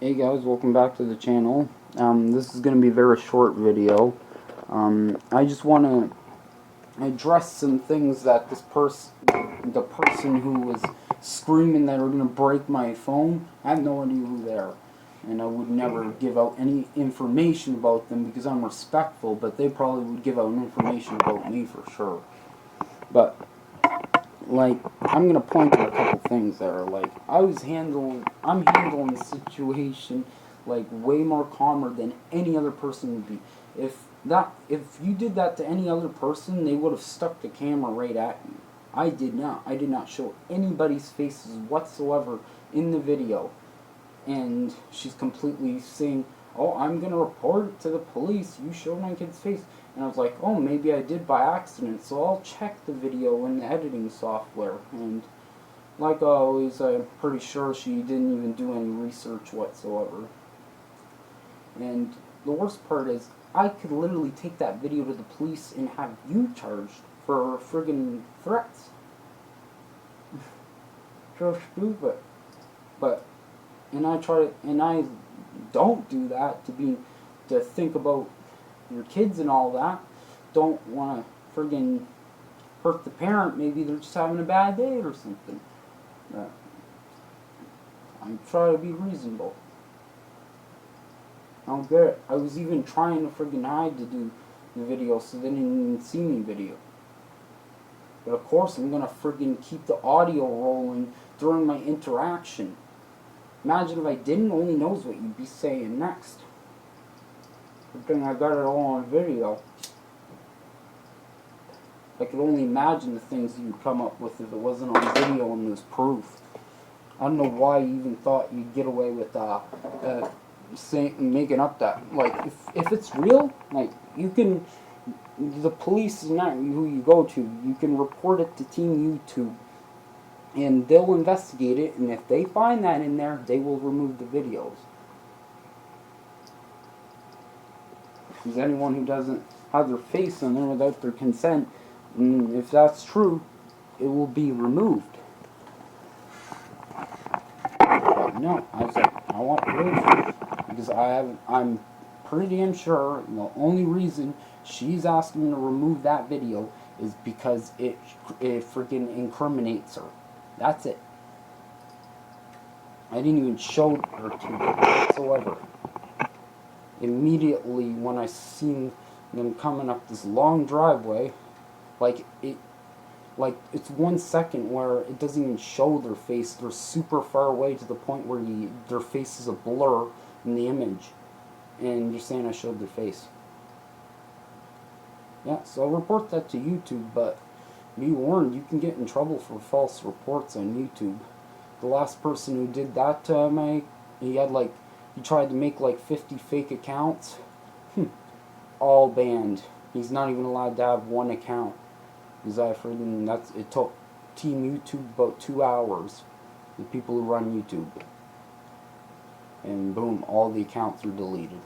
Hey guys, welcome back to the channel. This is going to be a very short video. I just want to address some things that the person who was screaming that are going to break my phone, I have no idea who they are. And I would never give out any information about them because I'm respectful, but they probably would give out information about me for sure. But like, I'm gonna point out a couple things there. Like, I'm handling the situation like way more calmer than any other person would be. If you did that to any other person, they would have stuck the camera right at you. I did not. I did not show anybody's faces whatsoever in the video. And she's completely saying, "Oh, I'm gonna report it to the police. You showed my kid's face." And I was like, "Oh, maybe I did by accident, so I'll check the video in the editing software." And like always, I'm pretty sure she didn't even do any research whatsoever. And the worst part is, I could literally take that video to the police and have you charged for friggin' threats. So stupid. But and I don't do that to think about your kids and all that. Don't want to friggin' hurt the parent. Maybe they're just having a bad day or something. I try to be reasonable. I don't get it. I was even trying to friggin' hide to do the video so they didn't even see me video. But of course I'm gonna friggin' keep the audio rolling during my interaction. Imagine if I didn't, only knows what you'd be saying next. Good thing I got it all on video. I could only imagine the things you'd come up with if it wasn't on video and there's proof. I don't know why you even thought you'd get away with making up that. Like, if it's real, like, you can, the police is not who you go to. You can report it to Team YouTube. And they'll investigate it, and if they find that in there, they will remove the videos. Because anyone who doesn't have their face on there without their consent, if that's true, it will be removed. But no, I was like, I want proof. Because I'm pretty damn sure the only reason she's asking me to remove that video is because it freaking incriminates her. That's it. I didn't even show her to it whatsoever. Immediately when I seen them coming up this long driveway, it's 1 second where it doesn't even show their face. They're super far away to the point where their face is a blur in the image. And you're saying I showed their face. Yeah, so I'll report that to YouTube, but be warned, you can get in trouble for false reports on YouTube. The last person who did that to me, he tried to make like 50 fake accounts. All banned. He's not even allowed to have one account. Because it took Team YouTube about 2 hours. The people who run YouTube. And boom, all the accounts are deleted.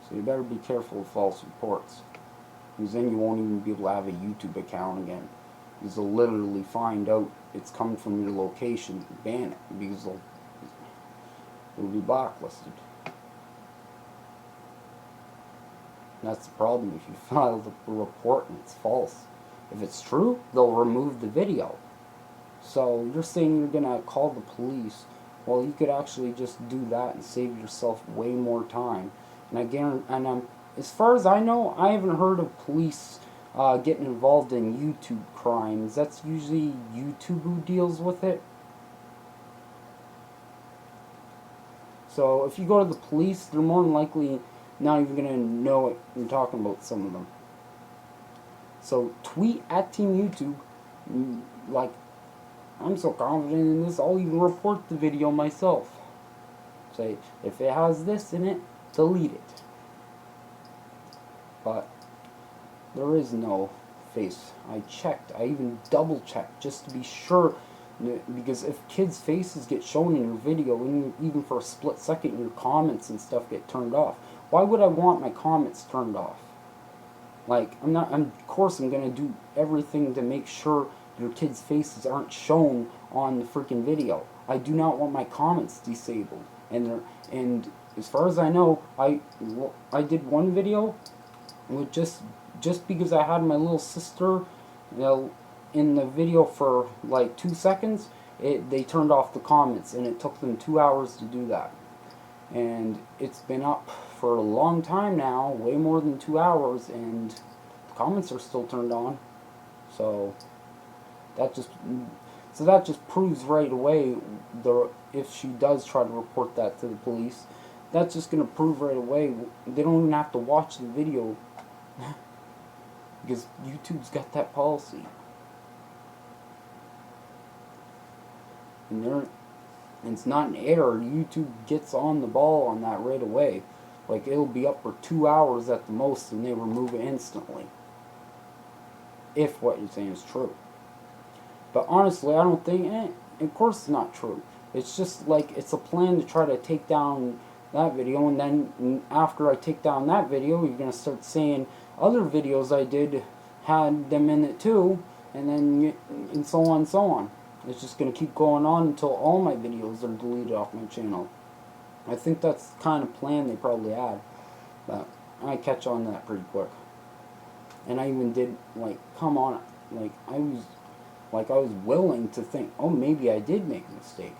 So you better be careful with false reports. Because then you won't even be able to have a YouTube account again. Because they'll literally find out it's coming from your location and ban it. Because it'll be blacklisted. That's the problem if you file the report and it's false. If it's true, they'll remove the video. So you're saying you're going to call the police. Well, you could actually just do that and save yourself way more time. And I guarantee, as far as I know, I haven't heard of police getting involved in YouTube crimes. That's usually YouTube who deals with it. So if you go to the police, they're more than likely not even going to know what you're talking about, some of them. So tweet at Team YouTube, like, I'm so confident in this, I'll even report the video myself. Say, if it has this in it, delete it. But there is no face. I checked. I even double checked just to be sure. Because if kids' faces get shown in your video, and even for a split second, your comments and stuff get turned off. Why would I want my comments turned off? Like, of course I'm going to do everything to make sure your kids' faces aren't shown on the freaking video. I do not want my comments disabled. And as far as I know, I did one video with just because I had my little sister, in the video for like 2 seconds, they turned off the comments, and it took them 2 hours to do that. And it's been up for a long time now, way more than 2 hours, and the comments are still turned on. So that just proves right away, if she does try to report that to the police, that's just going to prove right away they don't even have to watch the video because YouTube's got that policy. And it's not an error. YouTube gets on the ball on that right away. Like, it'll be up for 2 hours at the most, and they remove it instantly. If what you're saying is true. But honestly, I don't think, of course it's not true. It's just like, it's a plan to try to take down that video, and then after I take down that video, you're going to start saying other videos I did had them in it too, and then, and so on and so on. It's just going to keep going on until all my videos are deleted off my channel. I think that's the kind of plan they probably had. But I catch on to that pretty quick. And I even did, like, come on, like, I was willing to think, oh, maybe I did make a mistake.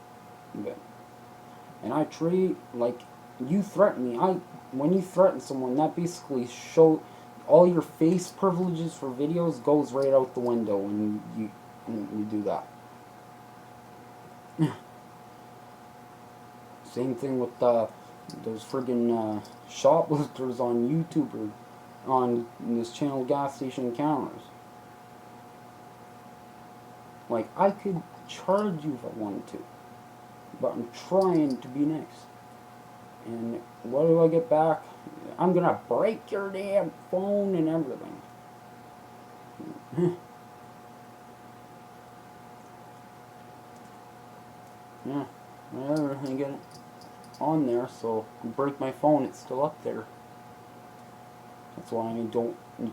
And I treat, like, you threaten me. When you threaten someone, that basically show all your face privileges for videos goes right out the window when you do that. Same thing with those friggin' shoplifters on YouTube or on this channel, Gas Station Encounters. Like, I could charge you if I wanted to, but I'm trying to be nice. And what do I get back? I'm gonna break your damn phone and everything. Yeah, whatever, I get it on there, so I break my phone, it's still up there. That's why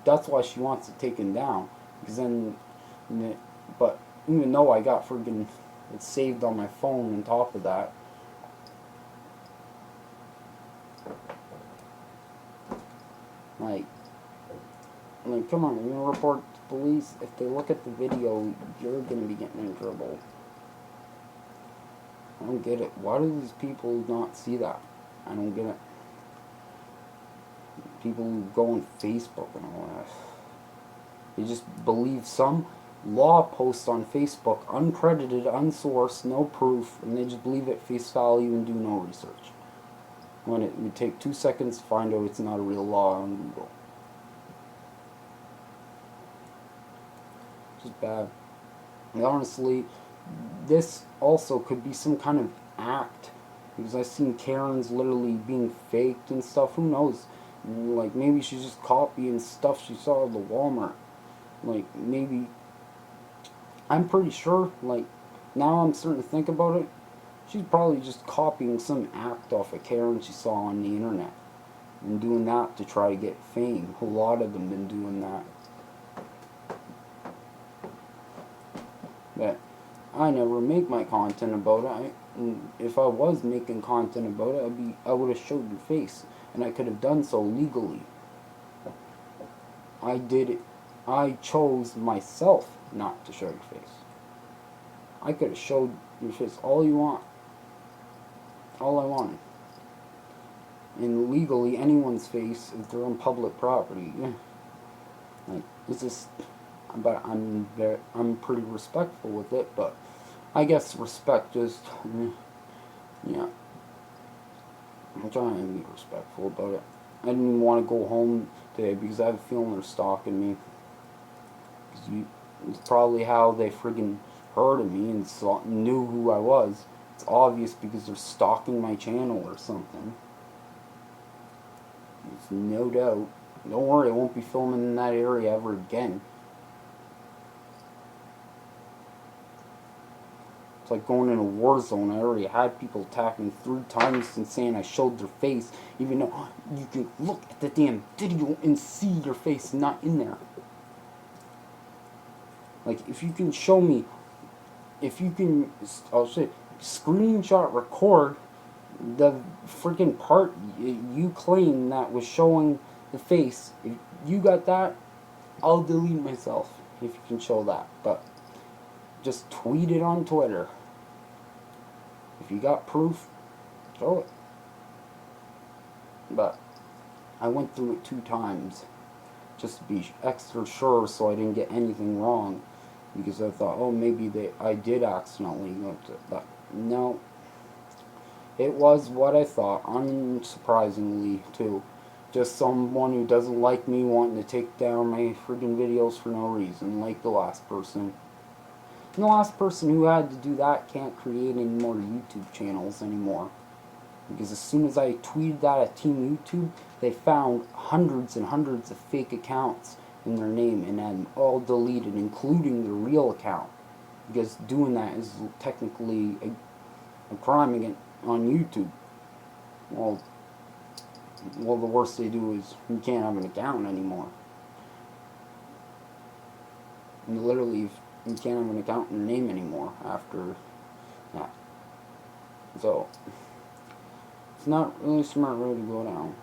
that's why she wants it taken down. Because then, but even though I got friggin' it saved on my phone on top of that. Like, come on, you're gonna report to police. If they look at the video, you're gonna be getting in trouble. I don't get it. Why do these people not see that? I don't get it. People who go on Facebook and all that. They just believe some law post on Facebook, uncredited, unsourced, no proof, and they just believe it face value and do no research. When it would take 2 seconds to find out it's not a real law on Google. Just bad. And honestly, this also could be some kind of act, because I've seen Karens literally being faked and stuff. Who knows? Like, maybe she's just copying stuff she saw at the Walmart. Like, maybe, I'm pretty sure, like, now I'm starting to think about it, she's probably just copying some act off a Karen she saw on the internet and doing that to try to get fame. A lot of them been doing that. But I never make my content about it. If I was making content about it, I would have showed your face, and I could have done so legally. I did it. I chose myself not to show your face. I could have showed your face all you want. All I wanted. And legally, anyone's face, if they're on public property, like, it's just, but I'm pretty respectful with it, but I guess respect just, yeah. I'm trying to be respectful about it. I didn't even want to go home today because I have a feeling they're stalking me. It's probably how they friggin' heard of me and knew who I was. It's obvious because they're stalking my channel or something. There's no doubt. Don't worry, I won't be filming in that area ever again. It's like going in a war zone. I already had people attacking 3 times and saying I showed their face, even though you can look at the damn video and see your face not in there. Like, if you can show me, if you can, I'll say, screenshot record the freaking part you claim that was showing the face. If you got that, I'll delete myself if you can show that. But just tweet it on Twitter. If you got proof, show it. But I went through it 2 times just to be extra sure, so I didn't get anything wrong, because I thought, oh, maybe I did accidentally go to, but no, it was what I thought, unsurprisingly too. Just someone who doesn't like me wanting to take down my friggin' videos for no reason, like the last person. And the last person who had to do that can't create any more YouTube channels anymore. Because as soon as I tweeted that at Team YouTube, they found hundreds and hundreds of fake accounts in their name and had them all deleted, including the real account. Because doing that is technically a crime against on YouTube. Well, the worst they do is you can't have an account anymore. And literally, you can't have an account in your name anymore after that. So, it's not really a smart road to go down.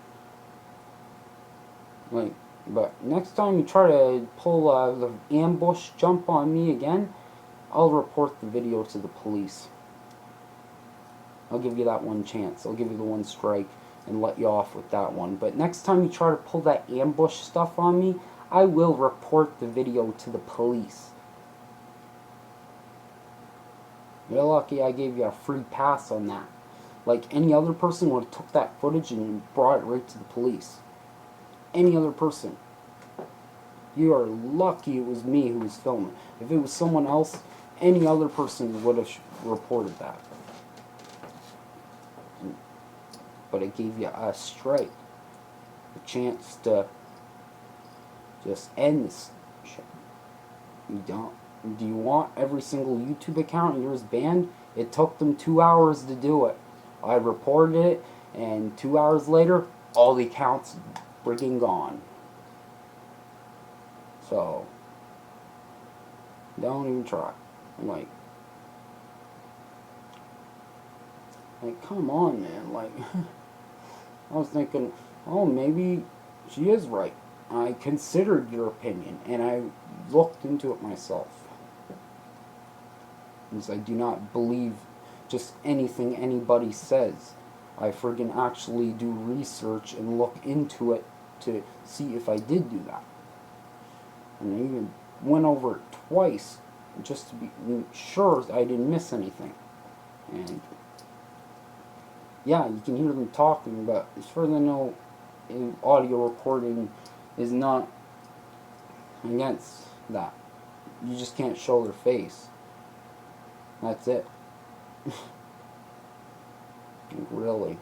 Like, but next time you try to pull the ambush jump on me again, I'll report the video to the police. I'll give you that one chance. I'll give you the one strike and let you off with that one. But next time you try to pull that ambush stuff on me, I will report the video to the police. You're lucky I gave you a free pass on that. Like, any other person would have took that footage and brought it right to the police. Any other person. You are lucky it was me who was filming. If it was someone else, any other person would have reported that. But it gave you a strike. A chance to just end this shit. You don't. Do you want every single YouTube account of yours banned? It took them 2 hours to do it. I reported it, and 2 hours later, all the accounts freaking gone. So, don't even try. Like, come on, man. Like, I was thinking, oh, maybe she is right. I considered your opinion, and I looked into it myself. Because I do not believe just anything anybody says. I friggin' actually do research and look into it to see if I did do that. And I even went over it twice just to be sure I didn't miss anything. And yeah, you can hear them talking, but as far as I know, audio recording is not against that. You just can't show their face. That's it. Really.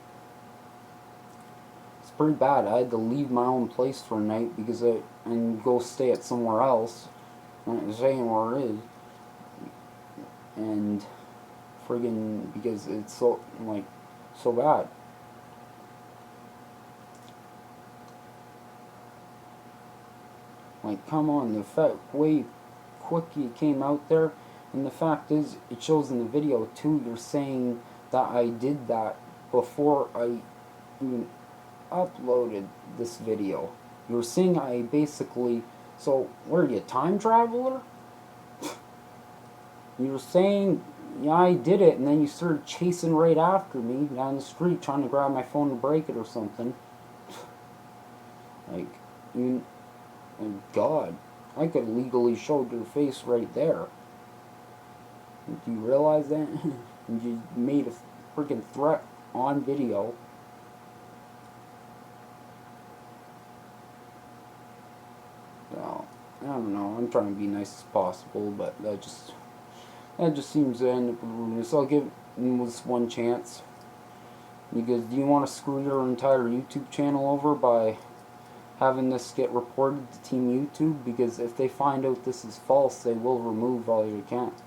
It's pretty bad. I had to leave my own place for a night because and go stay at somewhere else. I'm not saying where it is. And friggin' because it's so bad. Like, come on, the fact way quick it came out there, and the fact is, it shows in the video too. They're saying that I did that before I even uploaded this video. You're saying I basically, so what are you, a time traveler? You're saying, yeah, I did it, and then you started chasing right after me down the street trying to grab my phone to break it or something. Like, oh God, I could legally show your face right there. Do you realize that? You made a freaking threat on video. So, I don't know. I'm trying to be nice as possible, but that just seems to end up with rudeness. So I'll give this one chance. Because do you want to screw your entire YouTube channel over by having this get reported to Team YouTube? Because if they find out this is false, they will remove all your accounts.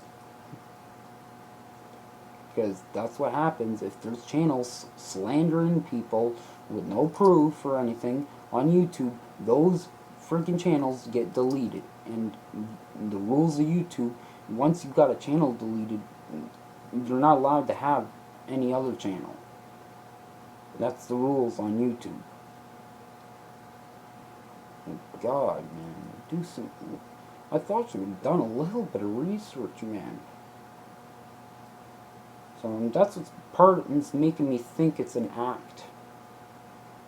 Because that's what happens if there's channels slandering people with no proof or anything on YouTube. Those freaking channels get deleted And the rules of YouTube, once you've got a channel deleted, you're not allowed to have any other channel. That's the rules on YouTube. God, man, do something. I thought you had done a little bit of research, man. So that's what's it's making me think it's an act,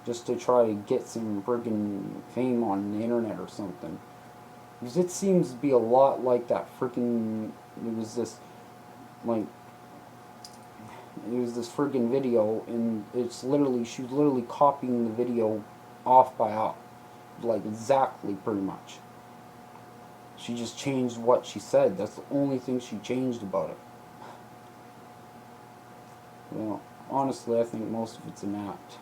just to try to get some friggin' fame on the internet or something. Because it seems to be a lot like that friggin'. It was this friggin' video, and it's literally she was literally copying the video off by off, like exactly, pretty much. She just changed what she said. That's the only thing she changed about it. Well, honestly, I think most of it's an act.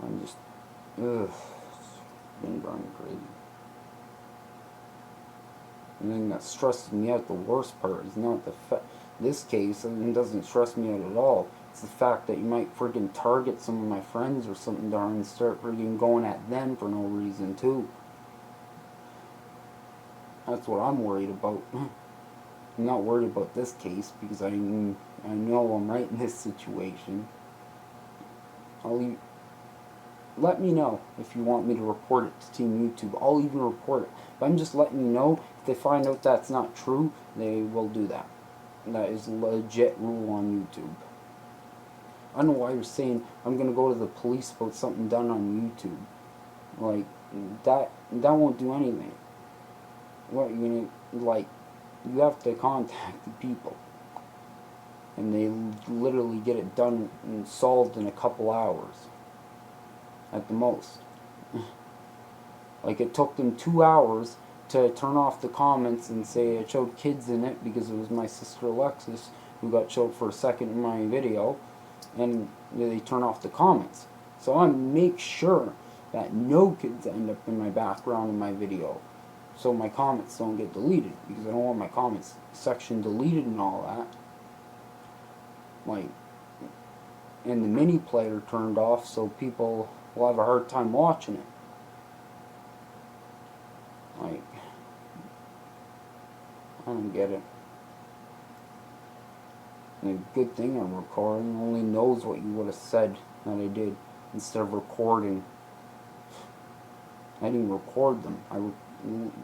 I'm just, it's been driving me crazy. The thing that stresses me out, the worst part, is not the fact. This case, it doesn't stress me out at all. It's the fact that you might friggin' target some of my friends or something darn and start friggin' going at them for no reason too. That's what I'm worried about. I'm not worried about this case because I know I'm right in this situation. Let me know if you want me to report it to Team YouTube. I'll even report it. But I'm just letting you know, if they find out that's not true, they will do that. That is a legit rule on YouTube. I don't know why you're saying I'm going to go to the police about something done on YouTube. Like, that won't do anything. What, you have to contact the people. And they literally get it done and solved in a couple hours. At the most. Like, it took them 2 hours to turn off the comments and say it showed kids in it because it was my sister Alexis who got showed for a second in my video, and they turn off the comments. So I make sure that no kids end up in my background in my video, so my comments don't get deleted, because I don't want my comments section deleted and all that. Like, and the mini player turned off so people will have a hard time watching it. Like, I don't get it. And a good thing I'm recording. Only knows what you would have said that I did instead of recording. I didn't record them. I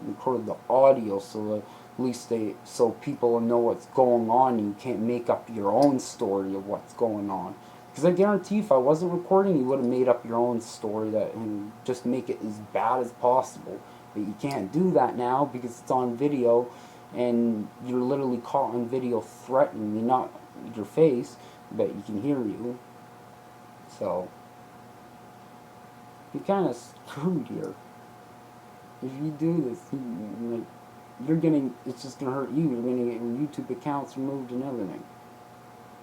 recorded the audio so that at least so people know what's going on, and you can't make up your own story of what's going on. Because I guarantee if I wasn't recording, you would have made up your own story and just make it as bad as possible. But you can't do that now because it's on video, and you're literally caught on video threatening me, not your face, but you can hear you. So, you're kind of screwed here. If you do this, it's just gonna hurt you. You're gonna get your YouTube accounts removed and everything.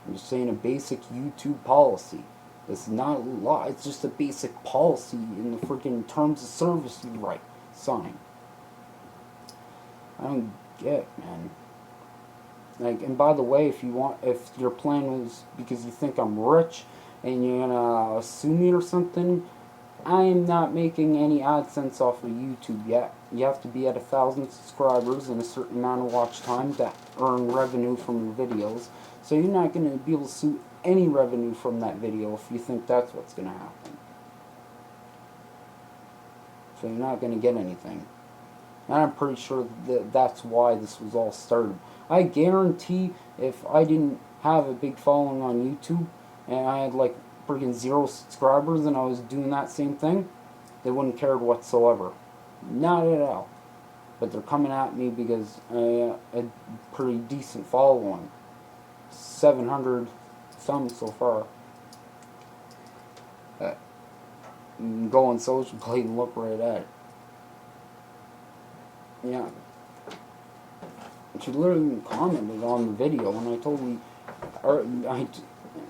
I'm just saying a basic YouTube policy. It's not a law. It's just a basic policy in the freaking terms of service you write, sign. I don't get, man. Like, and by the way, if your plan was because you think I'm rich and you're gonna sue me or something, I am not making any AdSense off of YouTube yet. You have to be at 1,000 subscribers and a certain amount of watch time to earn revenue from your videos. So you're not going to be able to sue any revenue from that video if you think that's what's going to happen. So you're not going to get anything. And I'm pretty sure that's why this was all started. I guarantee if I didn't have a big following on YouTube and I had like freaking 0 subscribers and I was doing that same thing, they wouldn't care whatsoever. Not at all. But they're coming at me because I had a pretty decent following. 700 some so far. Go on Social Blade and look right at it. Yeah. She literally commented on the video when I totally,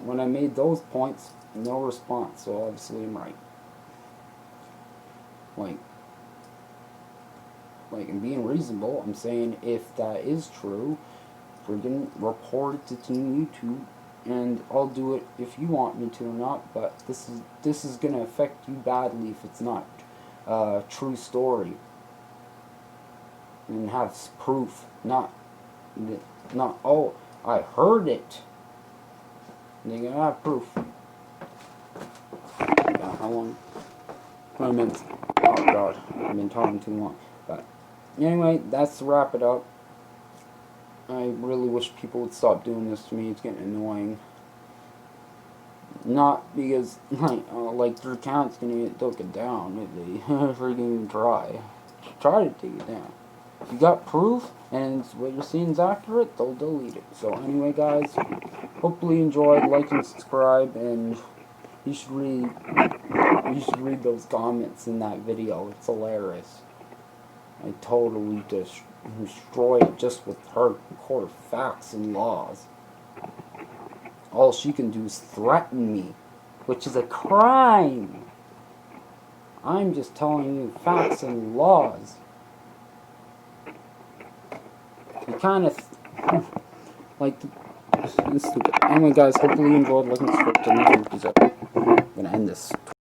when I made those points, no response. So obviously I'm right. Like, and being reasonable, I'm saying if that is true, friggin' report it to Team YouTube and I'll do it if you want me to or not. But this is gonna affect you badly if it's not a true story and has proof. Not oh, I heard it. They're gonna have proof. Yeah, how long? 20 minutes. Oh god, I've been talking too long. But anyway, that's to wrap it up. I really wish people would stop doing this to me. It's getting annoying. Not because like their account's gonna get taken down if they freaking even try. Try to take it down. If you got proof and what you're seeing is accurate, they'll delete it. So anyway, guys, hopefully you enjoyed. Like and subscribe, and you should read those comments in that video. It's hilarious. I totally destroy it just with hardcore facts and laws. All she can do is threaten me, which is a crime. I'm just telling you facts and laws. You kind of like it's stupid. Anyway, guys, hopefully you enjoyed. Like and subscribe to the next episode. I'm gonna end this.